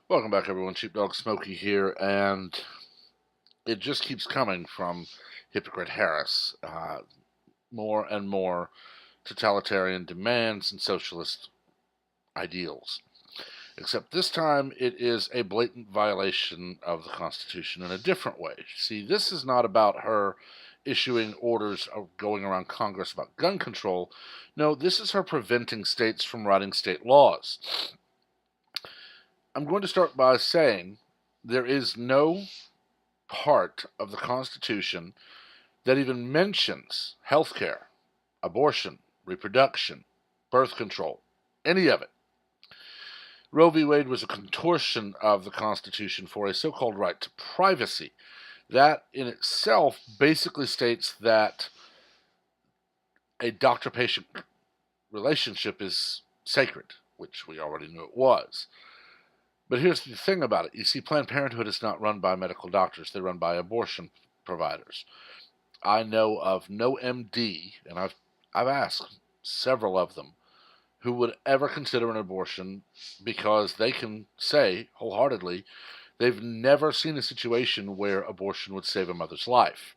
Welcome back, everyone. Sheepdog Smokey here, and it just keeps coming from Hypocrite Harris. More and more totalitarian demands and socialist ideals. Except this time it is a blatant violation of the Constitution in a different way. See, this is not about her issuing orders of going around Congress about gun control. No, this is her preventing states from writing state laws. I'm going to start by saying there is no part of the Constitution that even mentions health care, abortion, reproduction, birth control, any of it. Roe v. Wade was a contortion of the Constitution for a so-called right to privacy. That in itself basically states that a doctor-patient relationship is sacred, which we already knew it was. But here's the thing about it. You see, Planned Parenthood is not run by medical doctors. They're run by abortion providers. I know of no MD, and I've asked several of them, who would ever consider an abortion because they can say wholeheartedly they've never seen a situation where abortion would save a mother's life.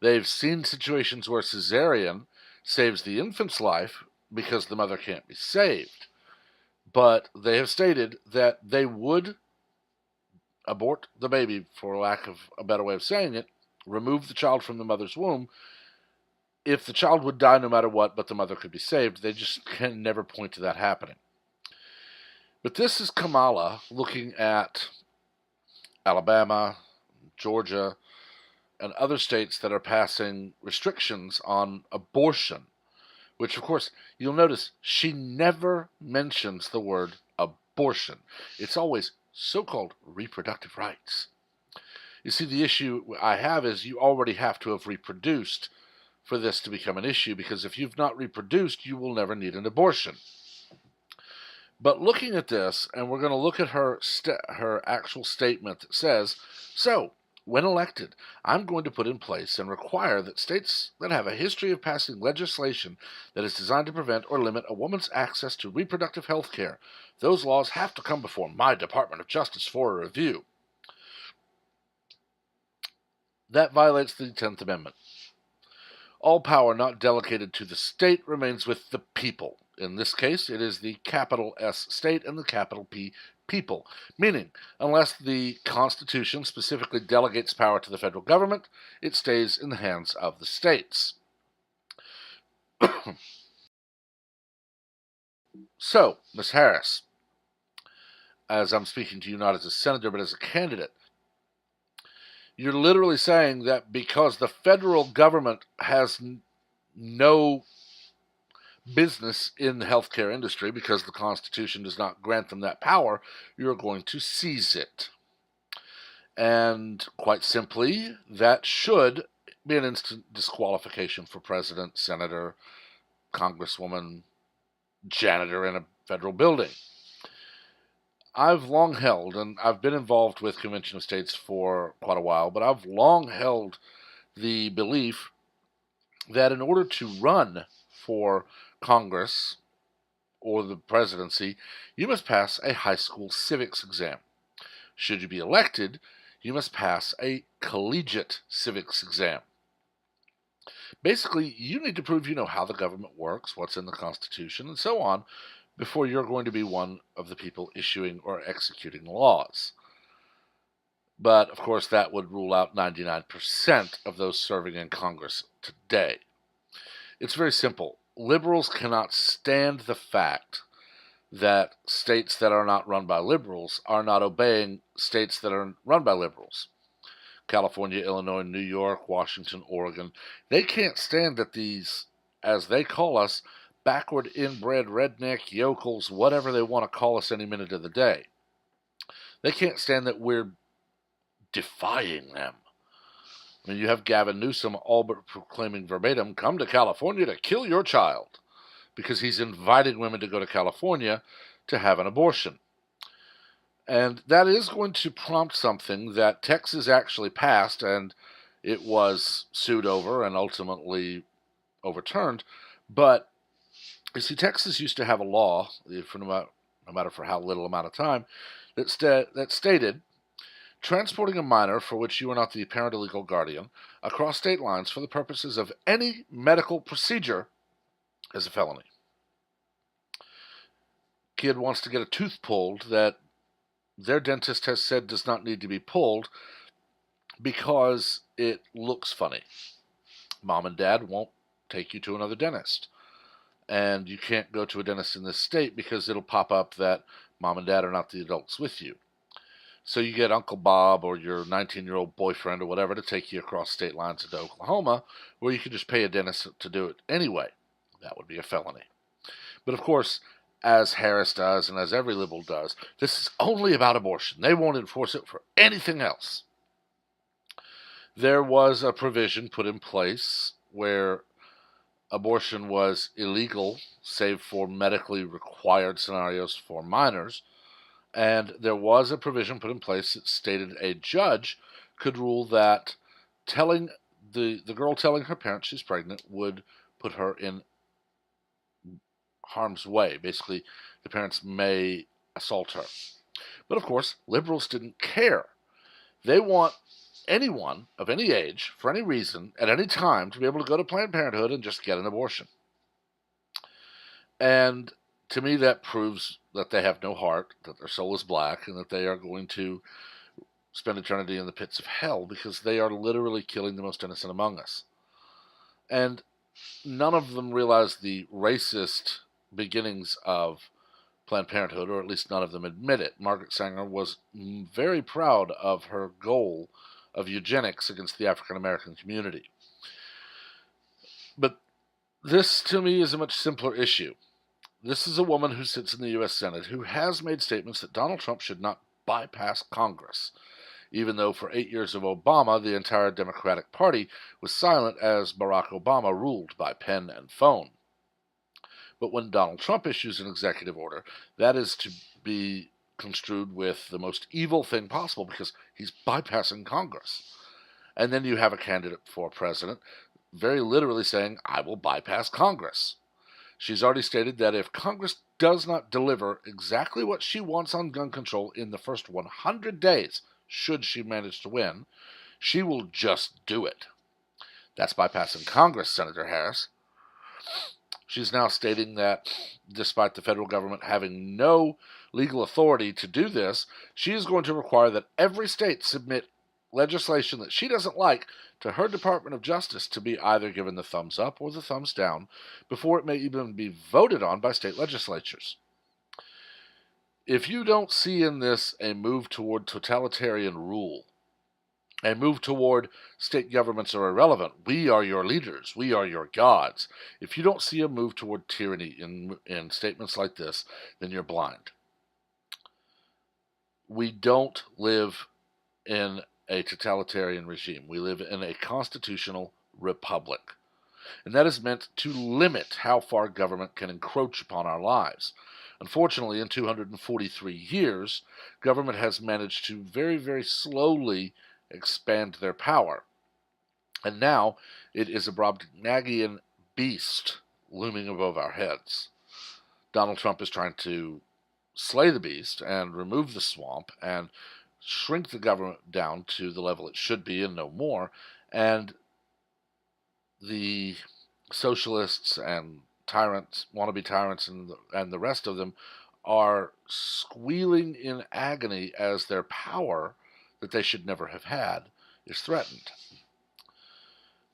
They've seen situations where cesarean saves the infant's life because the mother can't be saved. But they have stated that they would abort the baby, for lack of a better way of saying it, remove the child from the mother's womb, if the child would die no matter what, but the mother could be saved. They just can never point to that happening. But this is Kamala looking at Alabama, Georgia, and other states that are passing restrictions on abortion, which, of course, you'll notice she never mentions the word abortion. It's always so-called reproductive rights. You see, the issue I have is you already have to have reproduced for this to become an issue, because if you've not reproduced, you will never need an abortion. But looking at this, and we're going to look at her actual statement that says, so, when elected, I'm going to put in place and require that states that have a history of passing legislation that is designed to prevent or limit a woman's access to reproductive health care, those laws have to come before my Department of Justice for a review. That violates the 10th Amendment. All power not delegated to the state remains with the people. In this case, it is the capital S state and the capital P people, meaning unless the Constitution specifically delegates power to the federal government, it stays in the hands of the states. So, Ms. Harris, as I'm speaking to you not as a senator but as a candidate, you're literally saying that because the federal government has no business in the healthcare industry, because the Constitution does not grant them that power, you're going to seize it. And quite simply, that should be an instant disqualification for president, senator, congresswoman, janitor in a federal building. I've long held, and I've been involved with Convention of States for quite a while, but I've long held the belief that in order to run for Congress or the presidency, you must pass a high school civics exam. Should you be elected, you must pass a collegiate civics exam. Basically, you need to prove you know how the government works, what's in the Constitution, and so on, before you're going to be one of the people issuing or executing laws. But, of course, that would rule out 99% of those serving in Congress today. It's very simple. Liberals cannot stand the fact that states that are not run by liberals are not obeying states that are run by liberals. California, Illinois, New York, Washington, Oregon. They can't stand that these, as they call us, backward inbred redneck yokels, whatever they want to call us any minute of the day. They can't stand that we're defying them. I mean, you have Gavin Newsom all but proclaiming verbatim, come to California to kill your child, because he's inviting women to go to California to have an abortion. And that is going to prompt something that Texas actually passed, and it was sued over and ultimately overturned. But you see, Texas used to have a law from about no matter for how little amount of time, that stated, transporting a minor for which you are not the apparent legal guardian across state lines for the purposes of any medical procedure is a felony. Kid wants to get a tooth pulled that their dentist has said does not need to be pulled because it looks funny. Mom and dad won't take you to another dentist. And you can't go to a dentist in this state because it'll pop up that mom and dad are not the adults with you. So you get Uncle Bob or your 19-year-old boyfriend or whatever to take you across state lines into Oklahoma, where you could just pay a dentist to do it anyway. That would be a felony. But of course, as Harris does and as every liberal does, this is only about abortion. They won't enforce it for anything else. There was a provision put in place where abortion was illegal, save for medically required scenarios for minors, and there was a provision put in place that stated a judge could rule that telling the girl telling her parents she's pregnant would put her in harm's way. Basically, the parents may assault her. But of course, liberals didn't care. They want anyone of any age, for any reason, at any time, to be able to go to Planned Parenthood and just get an abortion. And to me, that proves that they have no heart, that their soul is black, and that they are going to spend eternity in the pits of hell, because they are literally killing the most innocent among us. And none of them realize the racist beginnings of Planned Parenthood, or at least none of them admit it. Margaret Sanger was very proud of her goal of eugenics against the African American community. But this, to me, is a much simpler issue. This is a woman who sits in the U.S. Senate who has made statements that Donald Trump should not bypass Congress, even though for 8 years of Obama, the entire Democratic Party was silent as Barack Obama ruled by pen and phone. But when Donald Trump issues an executive order, that is to be construed with the most evil thing possible, because he's bypassing Congress. And then you have a candidate for president very literally saying, I will bypass Congress. She's already stated that if Congress does not deliver exactly what she wants on gun control in the first 100 days, should she manage to win, she will just do it. That's bypassing Congress, Senator Harris. She's now stating that despite the federal government having no legal authority to do this, she is going to require that every state submit legislation that she doesn't like to her Department of Justice to be either given the thumbs up or the thumbs down before it may even be voted on by state legislatures. If you don't see in this a move toward totalitarian rule, a move toward state governments are irrelevant, we are your leaders, we are your gods, if you don't see a move toward tyranny in statements like this, then you're blind. We don't live in a totalitarian regime. We live in a constitutional republic. And that is meant to limit how far government can encroach upon our lives. Unfortunately, in 243 years, government has managed to very, very slowly expand their power. And now it is a Brobdingnagian beast looming above our heads. Donald Trump is trying to slay the beast and remove the swamp and shrink the government down to the level it should be and no more. And the socialists and tyrants, wannabe tyrants, and the rest of them are squealing in agony as their power that they should never have had is threatened.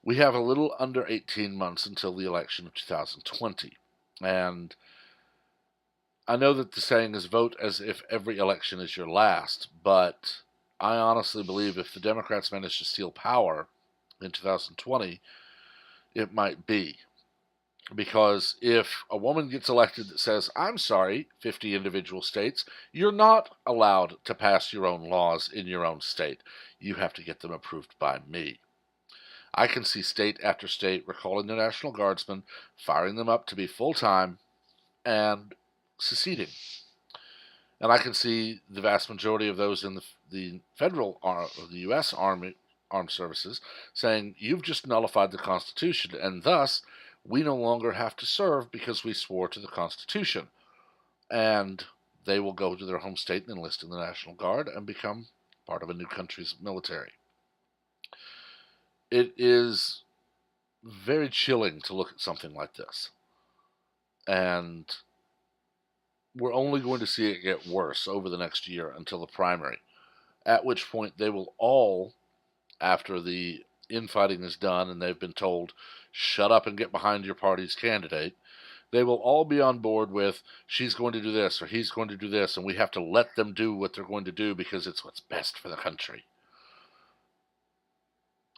We have a little under 18 months until the election of 2020. And I know that the saying is vote as if every election is your last, but I honestly believe if the Democrats manage to steal power in 2020, it might be. Because if a woman gets elected that says, I'm sorry, 50 individual states, you're not allowed to pass your own laws in your own state. You have to get them approved by me. I can see state after state recalling their National Guardsmen, firing them up to be full-time, and seceding. And I can see the vast majority of those in the federal or the U.S. Armed Services saying, you've just nullified the Constitution, and thus we no longer have to serve because we swore to the Constitution. And they will go to their home state and enlist in the National Guard and become part of a new country's military. It is very chilling to look at something like this. And we're only going to see it get worse over the next year until the primary, at which point they will all, after the infighting is done and they've been told, shut up and get behind your party's candidate, they will all be on board with, she's going to do this or he's going to do this, and we have to let them do what they're going to do because it's what's best for the country.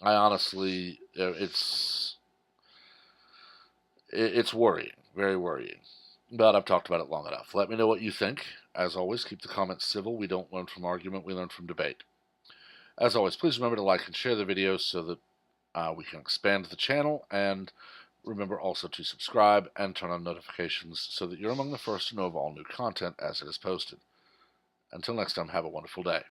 I honestly, it's worrying, very worrying. But I've talked about it long enough. Let me know what you think. As always, keep the comments civil. We don't learn from argument, we learn from debate. As always, please remember to like and share the videos so that we can expand the channel, and remember also to subscribe and turn on notifications so that you're among the first to know of all new content as it is posted. Until next time, have a wonderful day.